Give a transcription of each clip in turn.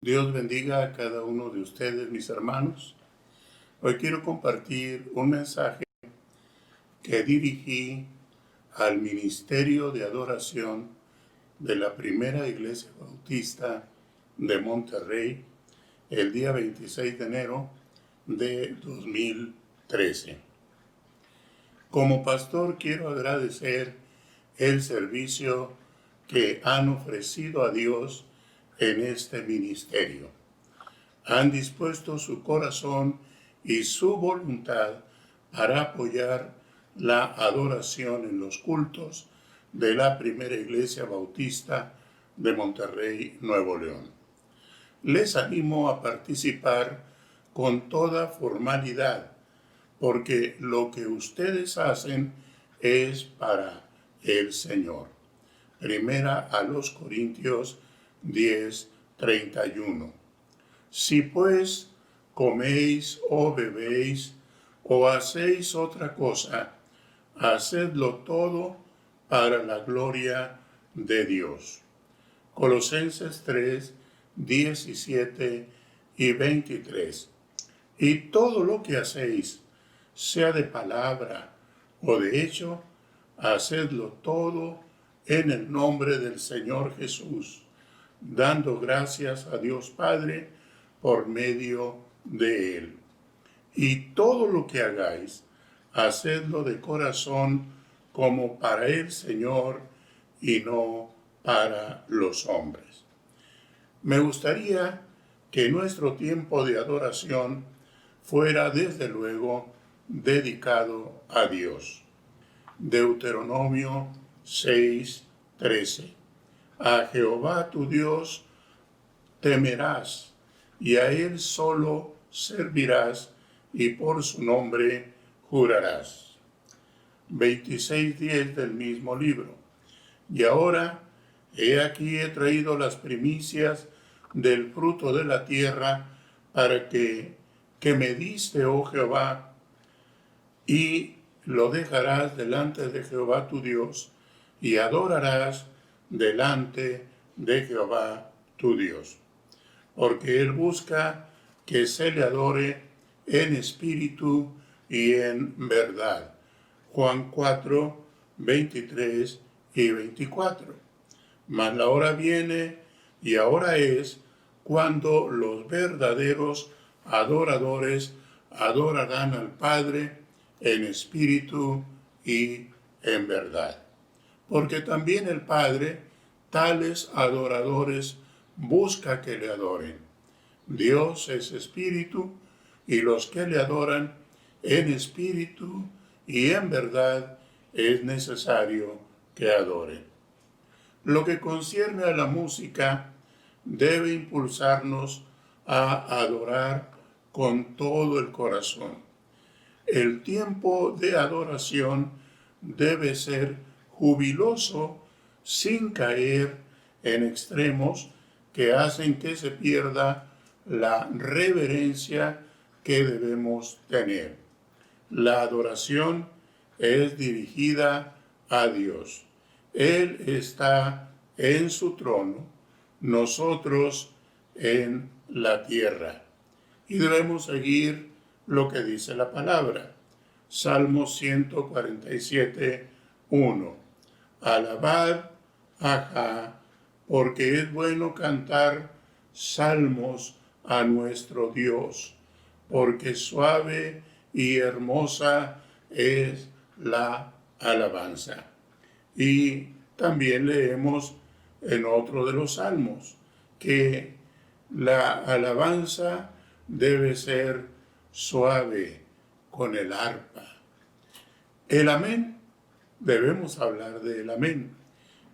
Dios bendiga a cada uno de ustedes, mis hermanos. Hoy quiero compartir un mensaje que dirigí al Ministerio de Adoración de la Primera Iglesia Bautista de Monterrey el día 26 de enero de 2013. Como pastor quiero agradecer el servicio que han ofrecido a Dios en este ministerio. Han dispuesto su corazón y su voluntad para apoyar la adoración en los cultos de la Primera Iglesia Bautista de Monterrey, Nuevo León. Les animo a participar con toda formalidad, porque lo que ustedes hacen es para el Señor. Primera a los Corintios 10:31. Si pues coméis o bebéis o hacéis otra cosa, hacedlo todo para la gloria de Dios. Colosenses 3:17 y 23. Y todo lo que hacéis, sea de palabra o de hecho, hacedlo todo en el nombre del Señor Jesús, dando gracias a Dios Padre por medio de Él. Y todo lo que hagáis, hacedlo de corazón como para el Señor y no para los hombres. Me gustaría que nuestro tiempo de adoración fuera desde luego dedicado a Dios. Deuteronomio 6:13. A Jehová tu Dios temerás, y a Él solo servirás, y por su nombre jurarás. 26:10 del mismo libro. Y ahora, he aquí he traído las primicias del fruto de la tierra para que me diste, oh Jehová, y lo dejarás delante de Jehová tu Dios, y adorarás delante de Jehová tu Dios. Porque Él busca que se le adore en espíritu y en verdad. Juan 4:23 y 24. Mas la hora viene, y ahora es, cuando los verdaderos adoradores adorarán al Padre en espíritu y en verdad. Porque también el Padre tales adoradores busca que le adoren. Dios es espíritu, y los que le adoran en espíritu y en verdad es necesario que adoren. Lo que concierne a la música debe impulsarnos a adorar con todo el corazón. El tiempo de adoración debe ser jubiloso sin caer en extremos que hacen que se pierda la reverencia que debemos tener. La adoración es dirigida a Dios. Él está en su trono, nosotros en la tierra. Y debemos seguir lo que dice la palabra. Salmo 147:1. Alabad a Jah, porque es bueno cantar salmos a nuestro Dios, porque suave y hermosa es la alabanza. Y también leemos en otro de los salmos que la alabanza debe ser suave con el arpa. El amén, debemos hablar del amén.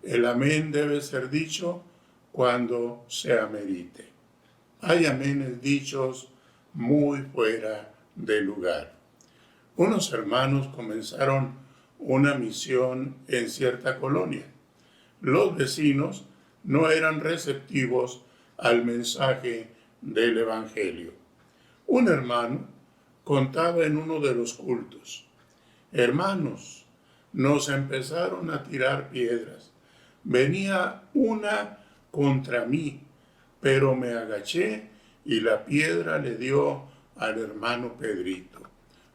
El amén debe ser dicho cuando se amerite. Hay aménes dichos muy fuera de lugar. Unos hermanos comenzaron una misión en cierta colonia. Los vecinos no eran receptivos al mensaje del Evangelio. Un hermano contaba en uno de los cultos: hermanos, nos empezaron a tirar piedras. Venía una contra mí, pero me agaché y la piedra le dio al hermano Pedrito.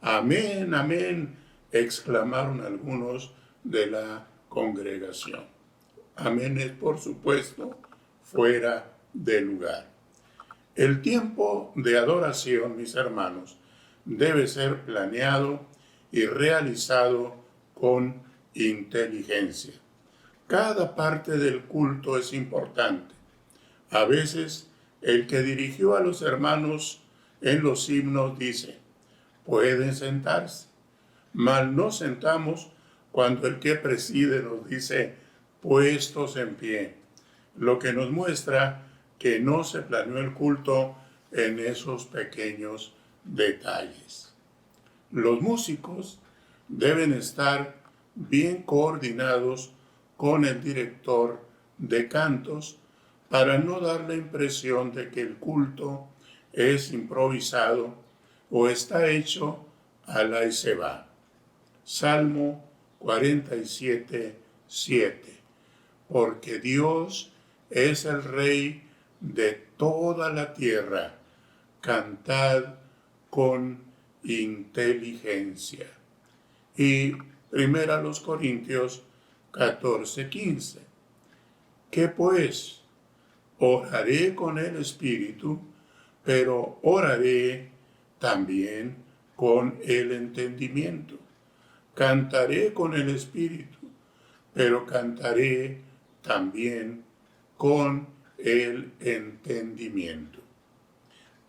Amén, amén, exclamaron algunos de la congregación. Amén es, por supuesto, fuera de lugar. El tiempo de adoración, mis hermanos, debe ser planeado y realizado con inteligencia. Cada parte del culto es importante. A veces, el que dirigió a los hermanos en los himnos dice: pueden sentarse, mas no sentamos cuando el que preside nos dice: puestos en pie, lo que nos muestra que no se planeó el culto en esos pequeños detalles. Los músicos deben estar bien coordinados con el director de cantos para no dar la impresión de que el culto es improvisado o está hecho a la y se va. Salmo 47, 7. Porque Dios es el Rey de toda la tierra, cantad con inteligencia. Y 1 Corintios 14, 15. ¿Qué pues? Oraré con el Espíritu, pero oraré también con el entendimiento. Cantaré con el Espíritu, pero cantaré también con el entendimiento.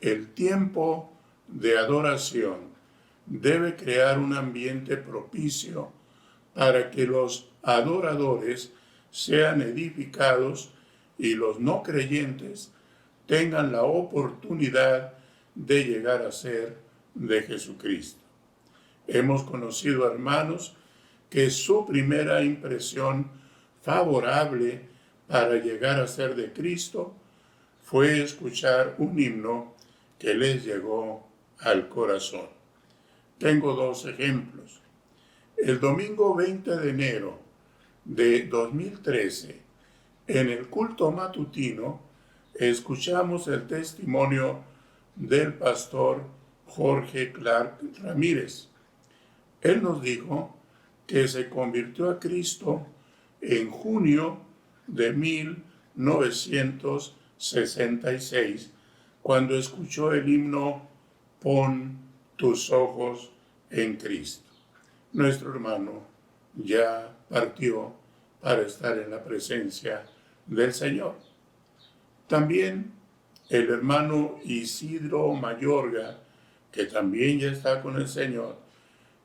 El tiempo de adoración debe crear un ambiente propicio para que los adoradores sean edificados y los no creyentes tengan la oportunidad de llegar a ser de Jesucristo. Hemos conocido hermanos que su primera impresión favorable para llegar a ser de Cristo fue escuchar un himno que les llegó al corazón. Tengo dos ejemplos. El domingo 20 de enero de 2013, en el culto matutino, escuchamos el testimonio del pastor Jorge Clark Ramírez. Él nos dijo que se convirtió a Cristo en junio de 1966, cuando escuchó el himno Pon tus ojos en Cristo. Nuestro hermano ya partió para estar en la presencia del Señor. También el hermano Isidro Mayorga, que también ya está con el Señor,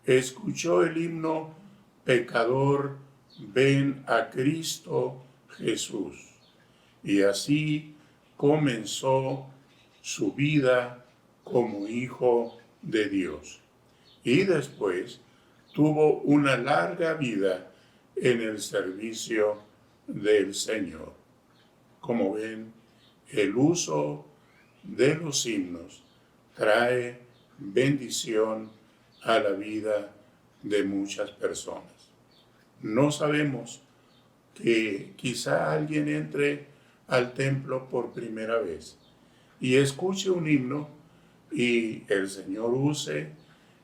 escuchó el himno Pecador, ven a Cristo Jesús. Y así comenzó su vida como hijo de Dios. Y después tuvo una larga vida en el servicio del Señor. Como ven, el uso de los himnos trae bendición a la vida de muchas personas. No sabemos que quizá alguien entre al templo por primera vez y escuche un himno y el Señor use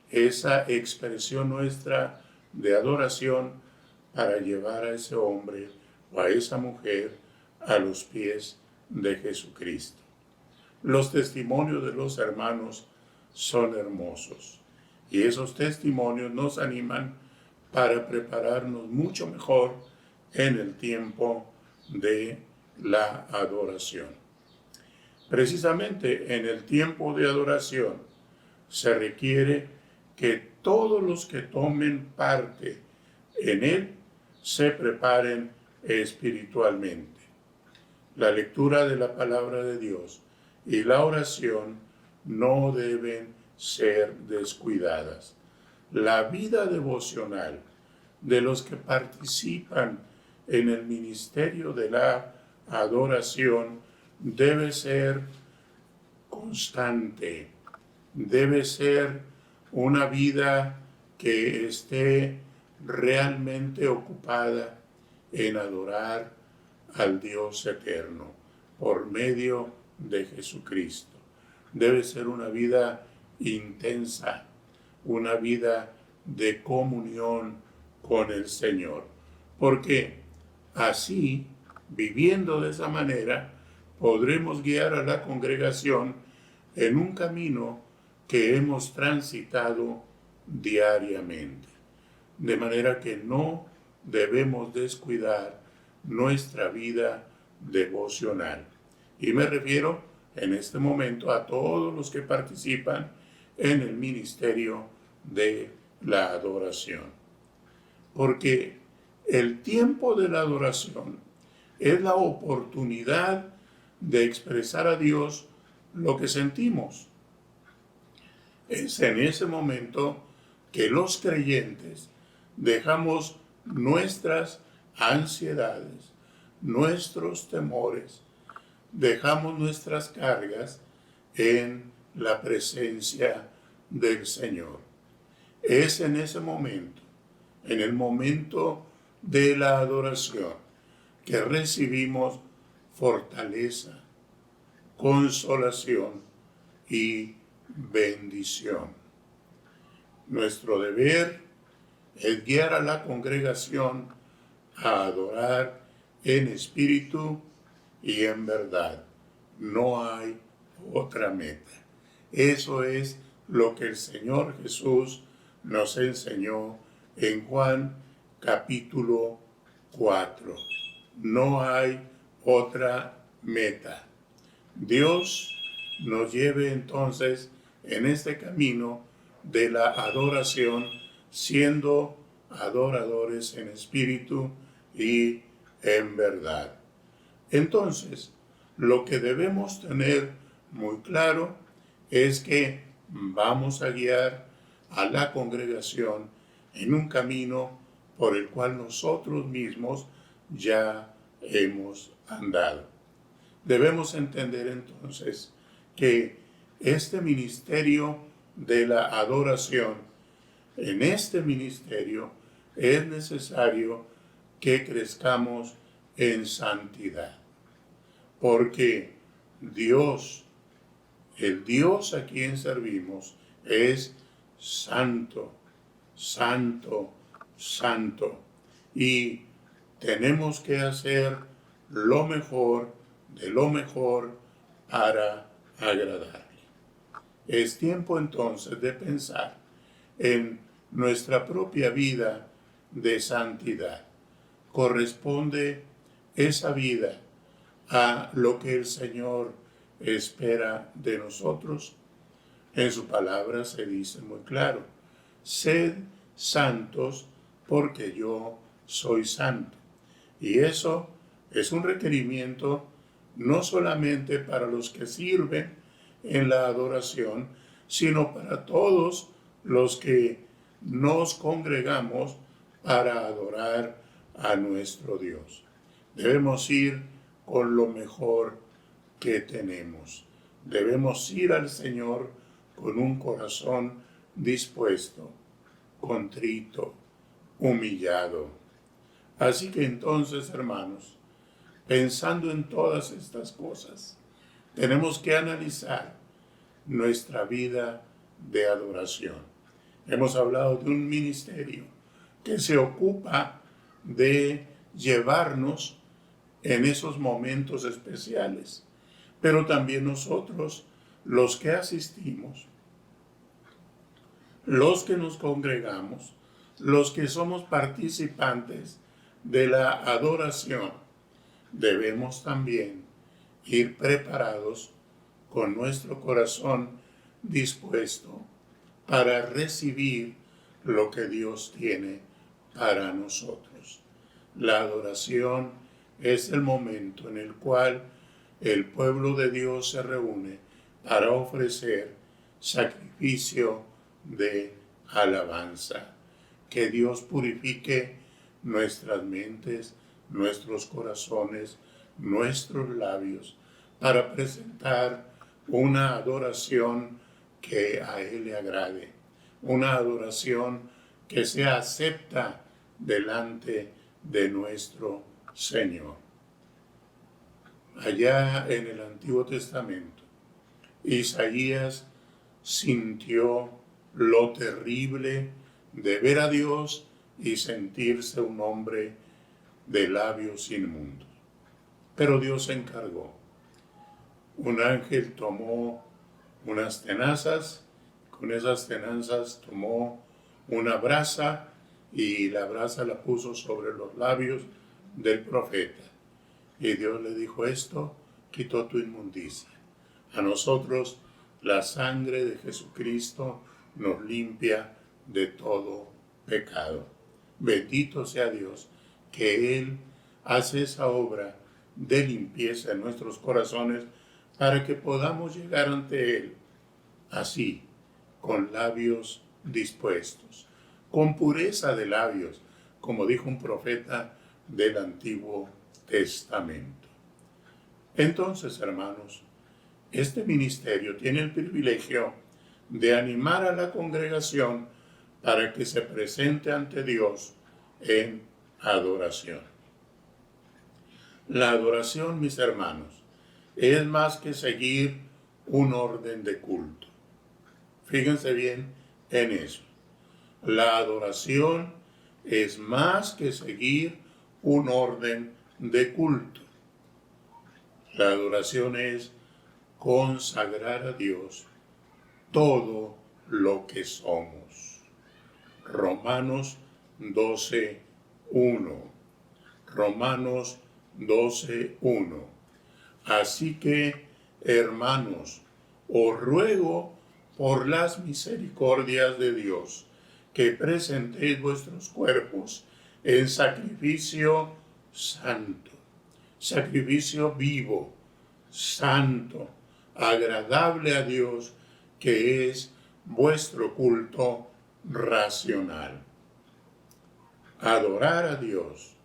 esa expresión nuestra de adoración para llevar a ese hombre o a esa mujer a los pies de Jesucristo. Los testimonios de los hermanos son hermosos y esos testimonios nos animan para prepararnos mucho mejor en el tiempo de la adoración. Precisamente en el tiempo de adoración se requiere que todos los que tomen parte en él se preparen espiritualmente. La lectura de la palabra de Dios y la oración no deben ser descuidadas. La vida devocional de los que participan en el ministerio de la adoración debe ser constante, debe ser una vida que esté realmente ocupada en adorar al Dios eterno por medio de Jesucristo. Debe ser una vida intensa, una vida de comunión con el Señor, porque así, viviendo de esa manera, podremos guiar a la congregación en un camino que hemos transitado diariamente. De manera que no debemos descuidar nuestra vida devocional. Y me refiero en este momento a todos los que participan en el ministerio de la adoración. Porque el tiempo de la adoración es la oportunidad de expresar a Dios lo que sentimos. Es en ese momento que los creyentes dejamos nuestras ansiedades, nuestros temores, dejamos nuestras cargas en la presencia del Señor. Es en ese momento, en el momento de la adoración, que recibimos fortaleza, consolación y bendición. Nuestro deber es guiar a la congregación a adorar en espíritu y en verdad. No hay otra meta. Eso es lo que el Señor Jesús nos enseñó en Juan capítulo 4. No hay otra meta. Dios nos lleve entonces en este camino de la adoración, siendo adoradores en espíritu y en verdad. Entonces, lo que debemos tener muy claro es que vamos a guiar a la congregación en un camino por el cual nosotros mismos ya hemos andado. Debemos entender entonces que este ministerio de la adoración, en este ministerio es necesario que crezcamos en santidad, porque Dios, el Dios a quien servimos, es santo, santo, santo, y tenemos que hacer lo mejor de lo mejor para agradarle. Es tiempo entonces de pensar en nuestra propia vida de santidad. Corresponde esa vida a lo que el Señor espera de nosotros. En su palabra se dice muy claro: sed santos porque yo soy santo. Y eso es un requerimiento no solamente para los que sirven en la adoración, sino para todos los que nos congregamos para adorar a nuestro Dios. Debemos ir con lo mejor que tenemos. Debemos ir al Señor con un corazón dispuesto, contrito, humillado. Así que entonces, hermanos, pensando en todas estas cosas, tenemos que analizar nuestra vida de adoración. Hemos hablado de un ministerio que se ocupa de llevarnos en esos momentos especiales, pero también nosotros, los que asistimos, los que nos congregamos, los que somos participantes de la adoración, debemos también ir preparados con nuestro corazón dispuesto para recibir lo que Dios tiene para nosotros. La adoración es el momento en el cual el pueblo de Dios se reúne para ofrecer sacrificio de alabanza. Que Dios purifique nuestras mentes, nuestros corazones, nuestros labios, para presentar una adoración que a Él le agrade, una adoración que sea acepta delante de nuestro Señor. allá en el Antiguo Testamento, Isaías sintió lo terrible de ver a Dios y sentirse un hombre de labios inmundos. Pero Dios se encargó. Un ángel tomó unas tenazas, con esas tenazas tomó una brasa y la brasa la puso sobre los labios del profeta. Y Dios le dijo: esto quitó tu inmundicia. A nosotros la sangre de Jesucristo nos limpia de todo pecado. Bendito sea Dios, que Él hace esa obra de limpieza en nuestros corazones para que podamos llegar ante Él así, con labios dispuestos, con pureza de labios, como dijo un profeta del Antiguo Testamento. Entonces, hermanos, este ministerio tiene el privilegio de animar a la congregación para que se presente ante Dios en adoración. La adoración, mis hermanos, es más que seguir un orden de culto. Fíjense bien en eso. La adoración es más que seguir un orden de culto. La adoración es consagrar a Dios todo lo que somos. Romanos 12:1. Romanos 12:1. Así que, hermanos, os ruego por las misericordias de Dios que presentéis vuestros cuerpos en sacrificio santo, sacrificio vivo, santo, agradable a Dios, que es vuestro culto racional. Adorar a Dios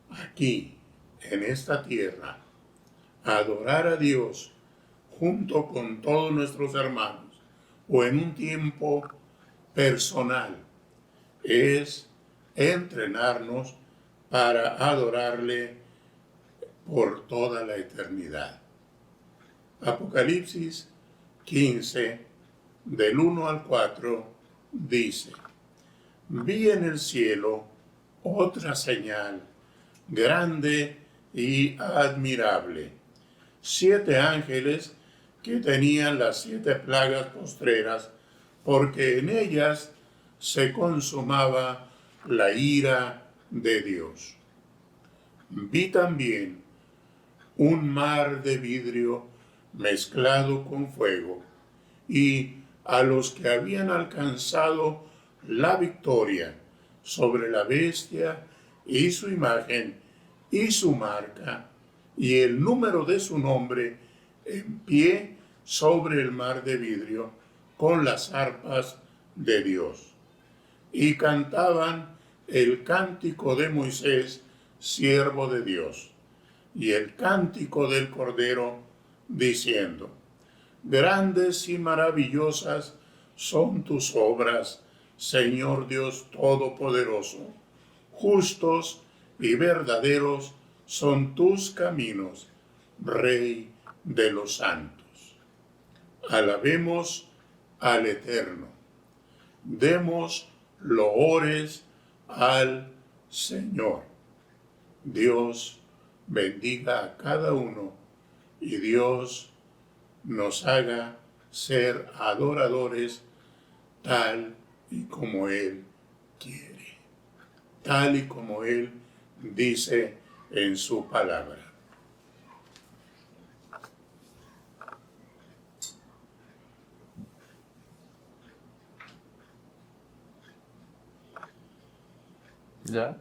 aquí, en esta tierra, adorar a Dios junto con todos nuestros hermanos o en un tiempo personal, es entrenarnos para adorarle por toda la eternidad. Apocalipsis 15, del 1 al 4, dice: vi en el cielo otra señal grande y admirable, 7 ángeles que tenían las 7 plagas postreras, porque en ellas se consumaba la ira de Dios. Vi también un mar de vidrio mezclado con fuego, y a los que habían alcanzado la victoria sobre la bestia y su imagen y su marca, y el número de su nombre, en pie sobre el mar de vidrio, con las arpas de Dios. Y cantaban el cántico de Moisés, siervo de Dios, y el cántico del Cordero, diciendo: grandes y maravillosas son tus obras, Señor Dios Todopoderoso. Justos y verdaderos son tus caminos, Rey de los santos. Alabemos al Eterno. Demos loores al Señor. Dios bendiga a cada uno y Dios nos haga ser adoradores tal y como Él quiere, tal y como Él dice en su palabra. ¿Ya?